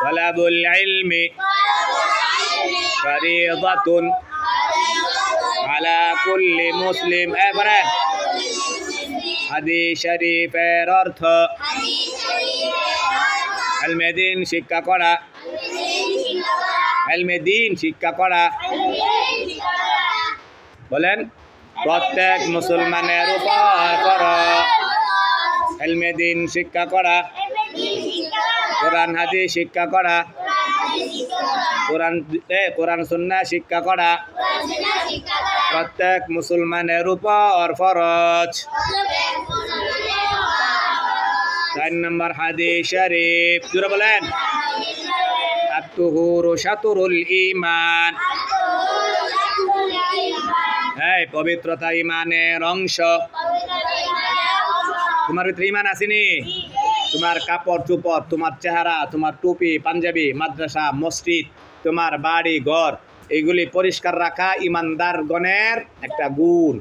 তালাবুল ইলমি ফরিদাতুন আলা কুল্লি মুসলিম। এবারে হাদিস শরীফের অর্থ ইলমে দ্বীন শিক্ষা করা, ইলমে দ্বীন শিক্ষা করা। বলেন প্রত্যেক মুসলমানের উপর ফরজ ইলমে দ্বীন শিক্ষা করা, কোরআন হাদিস শিক্ষা করা, কোরআন সুন্নাহ শিক্ষা করা প্রত্যেক মুসলমানের উপর ফরজ। 4 নম্বর হাদিস শরীফ, জোরে বলেন আত-তুহুরু শাতরুল ঈমান। এই পবিত্রতা ঈমানের অংশ। তোমার ভিতরে ঈমান আসেনি? তোমার কাপড় চোপড়, তোমার চেহারা, তোমার টুপি পাঞ্জাবি, মাদ্রাসা মসজিদ, তোমার বাড়ি ঘর, এগুলি পরিষ্কার রাখা ঈমানদারগণের একটা গুণ।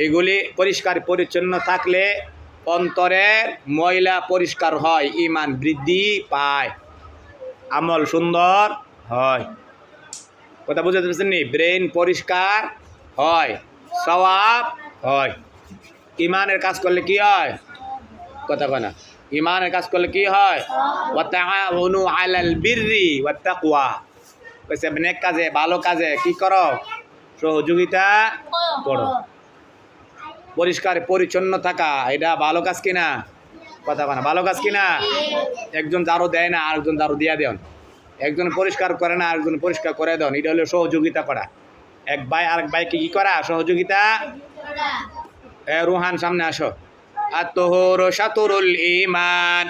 এগুলি পরিষ্কার পরিচ্ছন্ন থাকলে অন্তরের ময়লা পরিষ্কার হয়, ঈমান বৃদ্ধি পায়, আমল সুন্দর হয়। কথা বুঝতে পারছেন নি? ব্রেন পরিষ্কার হয়, সওয়াব হয়। ঈমানের কাজ করলে কি হয়? কথা কয় না। ঈমানের কাজ করলে কি হয়? ওয়া তাআওয়ানু আলাল বিররি ওয়াত তাকওয়া। কইছে নেক কাজে, ভালো কাজে কি করো? সহযোগিতা করো। পরিষ্কার পরিচ্ছন্ন থাকা এটা ভালো কাজ কিনা? কথা কয় না। ভালো কাজ কিনা? একজন ঝাড়ু দেয় না আরেকজন ঝাড়ু দিয়া দেন, একজন পরিষ্কার করে না আরেকজন পরিষ্কার করে দেন, এটা হলো সহযোগিতা করা। এক ভাই আরেক ভাইকে কি করা? সহযোগিতা। রুহান সামনে আসো। আত-তুহুরু শাতরুল ঈমান,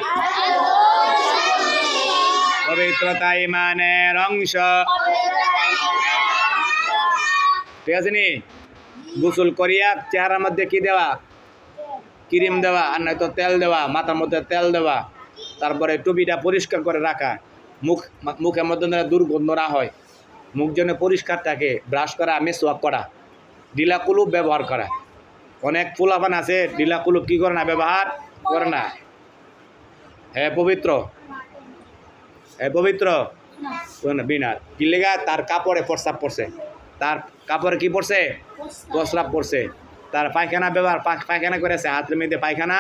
পবিত্রতা ঈমানের অংশ। ঠিক আছে নি? গোসল করিয়া চেহারার মধ্যে কি দেওয়া? ক্রিম দেওয়া, আর নয়তো তেল দেওয়া, মাথার মধ্যে তেল দেওয়া, তারপরে টুপিটা পরিষ্কার করে রাখা, মুখের মধ্যে দুর্গন্ধ না হয়, মুখ যেন পরিষ্কার থাকে, ব্রাশ করা, মেসওয়াক করা, ডিলা কুলুপ ব্যবহার করা। অনেক ফুলাপান আছে ডিলা কুলুপ কি করে না? ব্যবহার করে না। হ্যাঁ পবিত্র, হ্যাঁ পবিত্র বিনা কি লেগা? তার কাপড়ে প্রস্রাব পড়ছে, তার কাপড়ে কি পড়ছে? প্রস্রাব পড়ছে। তার পায়খানা ব্যবহার, পায়খানা করেছে, হাতের মধ্যে পায়খানা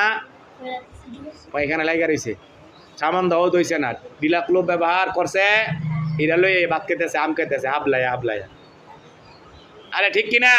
লাগা রয়েছে, সামান দাও দইছে না, ডিলা কুলুপ ব্যবহার করছে, এরা লই ভাত খেতেছে, আম খেতেছে, আবলায়া। আরে ঠিক কিনা?